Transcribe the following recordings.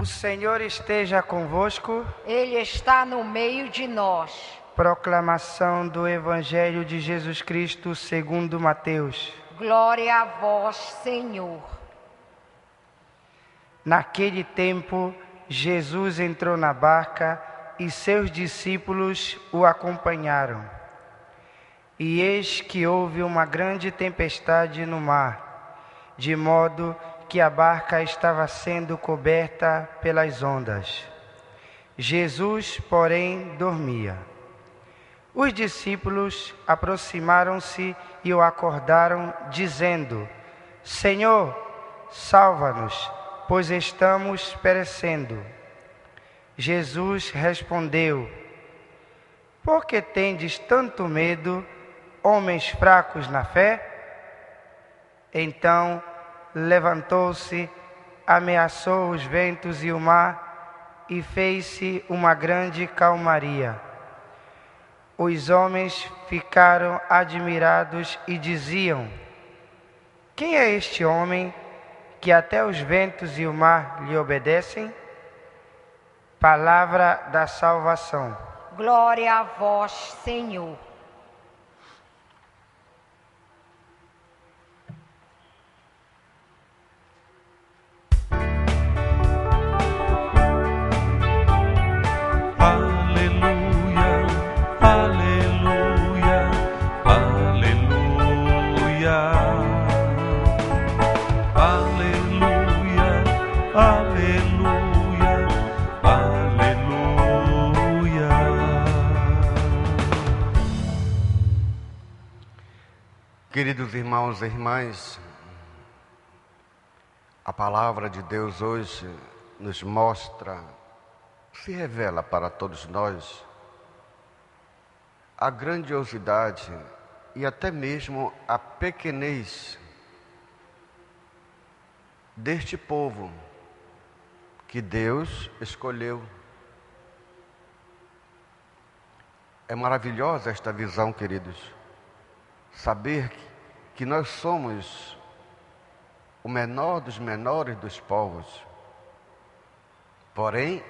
O Senhor esteja convosco. Ele está no meio de nós. Proclamação do Evangelho de Jesus Cristo segundo Mateus. Glória a vós, Senhor. Naquele tempo, Jesus entrou na barca e seus discípulos o acompanharam. E eis que houve uma grande tempestade no mar, de modo que a barca estava sendo coberta pelas ondas. Jesus, porém, dormia. Os discípulos aproximaram-se e o acordaram, dizendo: Senhor, salva-nos, pois estamos perecendo. Jesus respondeu: Por que tendes tanto medo, homens fracos na fé? Então levantou-se, ameaçou os ventos e o mar, e fez-se uma grande calmaria. Os homens ficaram admirados e diziam: Quem é este homem que até os ventos e o mar lhe obedecem? Palavra da salvação. Glória a vós, Senhor. Queridos irmãos e irmãs, a palavra de Deus hoje nos mostra, se revela para todos nós, a grandiosidade e até mesmo a pequenez deste povo que Deus escolheu. É maravilhosa esta visão, queridos. Saber que nós somos o menor dos menores dos povos, porém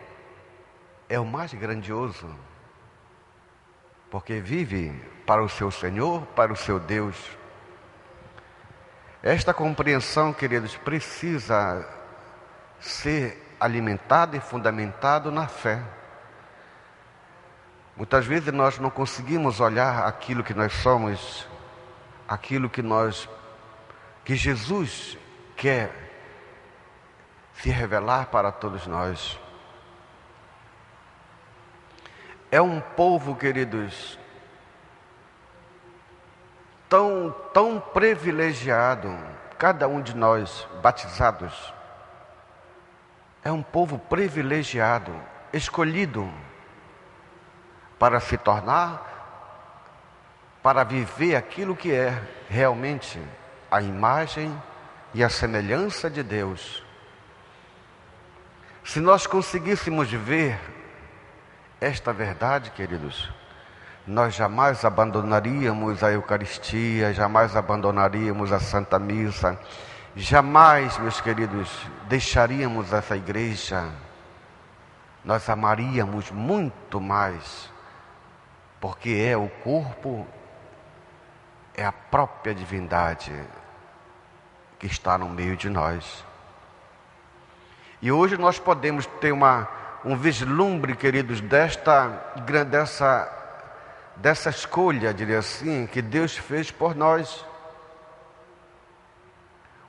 é o mais grandioso, porque vive para o seu Senhor, para o seu Deus. Esta compreensão, queridos, precisa ser alimentada e fundamentada na fé. Muitas vezes nós não conseguimos olhar aquilo que nós somos, aquilo que Jesus quer se revelar para todos nós. É um povo, queridos, tão privilegiado, cada um de nós batizados, é um povo privilegiado, escolhido para se tornar, para viver aquilo que é realmente a imagem e a semelhança de Deus. Se nós conseguíssemos ver esta verdade, queridos, nós jamais abandonaríamos a Eucaristia, jamais abandonaríamos a Santa Missa, jamais, meus queridos, deixaríamos essa igreja. Nós amaríamos muito mais, porque é o corpo, é a própria divindade que está no meio de nós. E hoje nós podemos ter um vislumbre, queridos, dessa escolha, diria assim, que Deus fez por nós.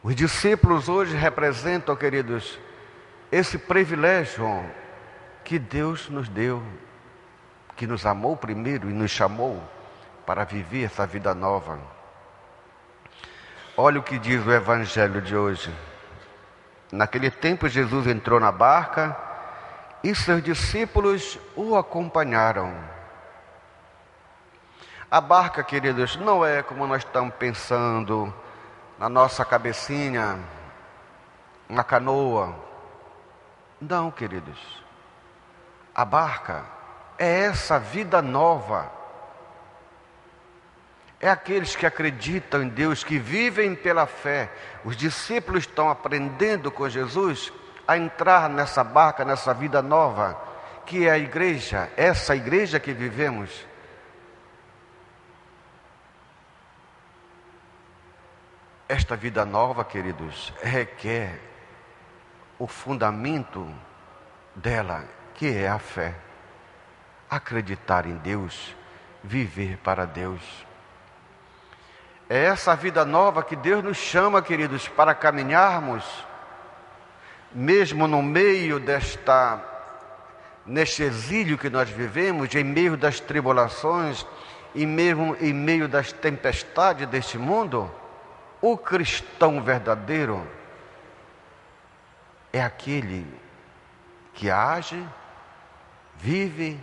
Os discípulos hoje representam, queridos, esse privilégio que Deus nos deu, que nos amou primeiro e nos chamou para viver essa vida nova. Olha o que diz o Evangelho de hoje. Naquele tempo Jesus entrou na barca e seus discípulos o acompanharam. A barca, queridos, não é como nós estamos pensando na nossa cabecinha, uma canoa. Não, queridos. A barca é essa vida nova. É aqueles que acreditam em Deus, que vivem pela fé. Os discípulos estão aprendendo com Jesus a entrar nessa barca, nessa vida nova, que é a igreja, essa igreja que vivemos. Esta vida nova, queridos, requer o fundamento dela, que é a fé. Acreditar em Deus, viver para Deus. É essa vida nova que Deus nos chama, queridos, para caminharmos, mesmo no meio neste exílio que nós vivemos, em meio das tribulações, e mesmo em meio das tempestades deste mundo. O cristão verdadeiro é aquele que age, vive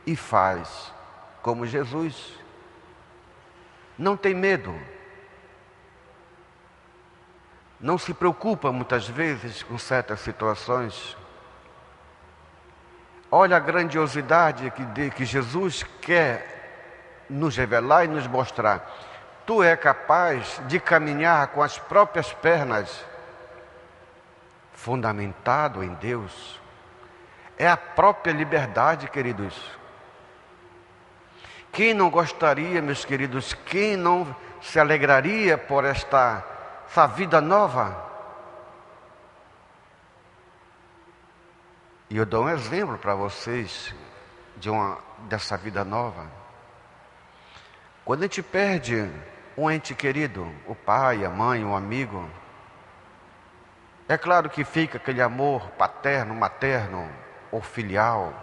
e faz como Jesus. Não tem medo. Não se preocupa muitas vezes com certas situações. Olha a grandiosidade que Jesus quer nos revelar e nos mostrar. Tu é capaz de caminhar com as próprias pernas, fundamentado em Deus. É a própria liberdade, queridos. Quem não gostaria, meus queridos, quem não se alegraria por essa vida nova? E eu dou um exemplo para vocês dessa vida nova. Quando a gente perde um ente querido, o pai, a mãe, um amigo, é claro que fica aquele amor paterno, materno ou filial.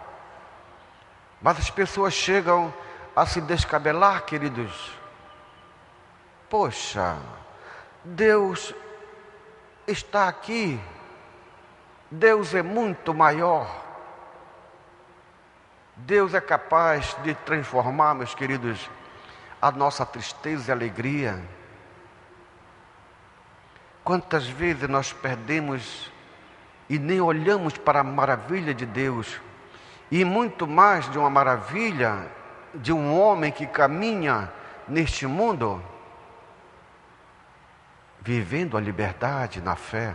Mas as pessoas chegam a se descabelar, queridos. Poxa, Deus está aqui. Deus é muito maior. Deus é capaz de transformar, meus queridos, a nossa tristeza e alegria. Quantas vezes nós perdemos e nem olhamos para a maravilha de Deus, e muito mais de uma maravilha de um homem que caminha neste mundo, vivendo a liberdade na fé.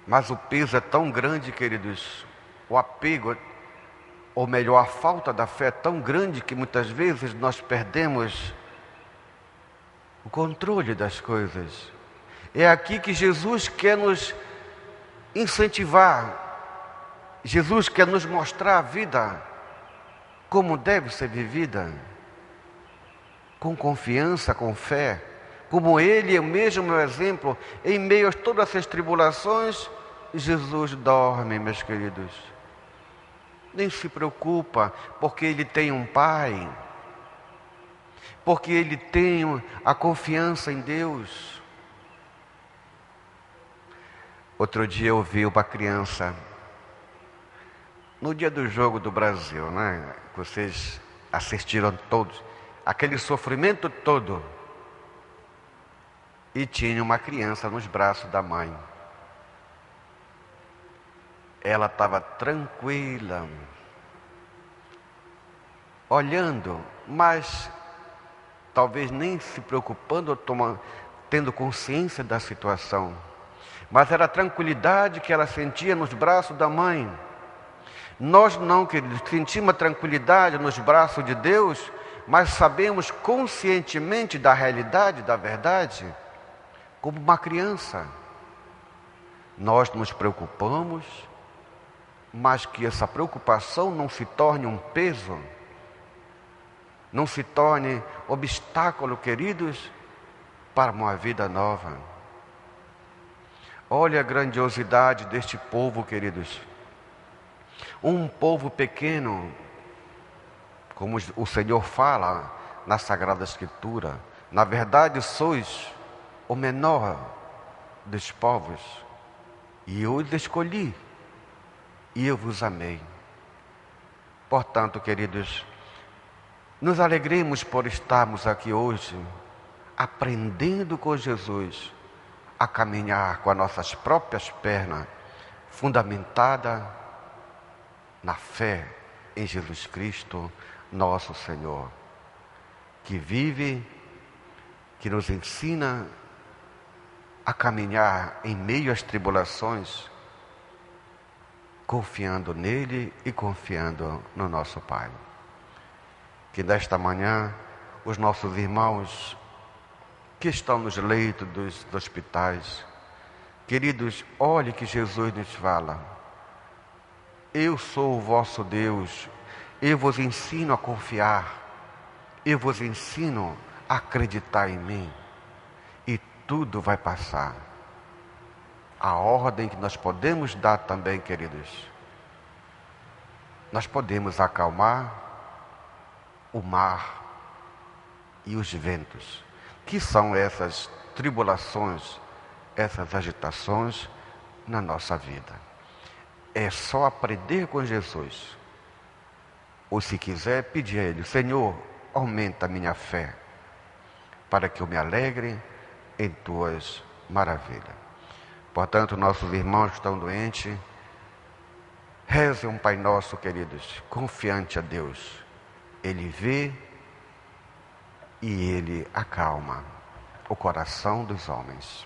Mas o peso é tão grande, queridos, o apego, ou melhor, a falta da fé é tão grande que muitas vezes nós perdemos o controle das coisas. É aqui que Jesus quer nos incentivar. Jesus quer nos mostrar a vida como deve ser vivida, com confiança, com fé, como Ele é o mesmo exemplo. Em meio a todas essas tribulações, Jesus dorme, meus queridos. Nem se preocupa, porque Ele tem um Pai, porque Ele tem a confiança em Deus. Outro dia eu vi uma criança, no dia do jogo do Brasil, né? Vocês assistiram todos, aquele sofrimento todo, e tinha uma criança nos braços da mãe. Ela estava tranquila, olhando, mas talvez nem se preocupando ou tendo consciência da situação. Mas era a tranquilidade que ela sentia nos braços da mãe. Nós não, queridos, sentimos a tranquilidade nos braços de Deus, mas sabemos conscientemente da realidade, da verdade, como uma criança. Nós nos preocupamos, mas que essa preocupação não se torne um peso, não se torne obstáculo, queridos, para uma vida nova. Olha a grandiosidade deste povo, queridos. Um povo pequeno, como o Senhor fala na Sagrada Escritura. Na verdade, sois o menor dos povos, e eu os escolhi, e eu vos amei. Portanto, queridos, nos alegremos por estarmos aqui hoje, aprendendo com Jesus a caminhar com as nossas próprias pernas, fundamentada na fé em Jesus Cristo, nosso Senhor, que vive, que nos ensina a caminhar em meio às tribulações, confiando nele e confiando no nosso Pai. Que nesta manhã os nossos irmãos que estão nos leitos dos hospitais, queridos, olhe que Jesus nos fala: eu sou o vosso Deus, eu vos ensino a confiar, eu vos ensino a acreditar em mim, e tudo vai passar. A ordem que nós podemos dar também, queridos, nós podemos acalmar o mar e os ventos, que são essas tribulações, essas agitações na nossa vida. É só aprender com Jesus. Ou se quiser, pedir a Ele: Senhor, aumenta a minha fé, para que eu me alegre em Tuas maravilhas. Portanto, nossos irmãos que estão doentes, rezem um Pai Nosso, queridos, confiante a Deus. Ele vê e Ele acalma o coração dos homens.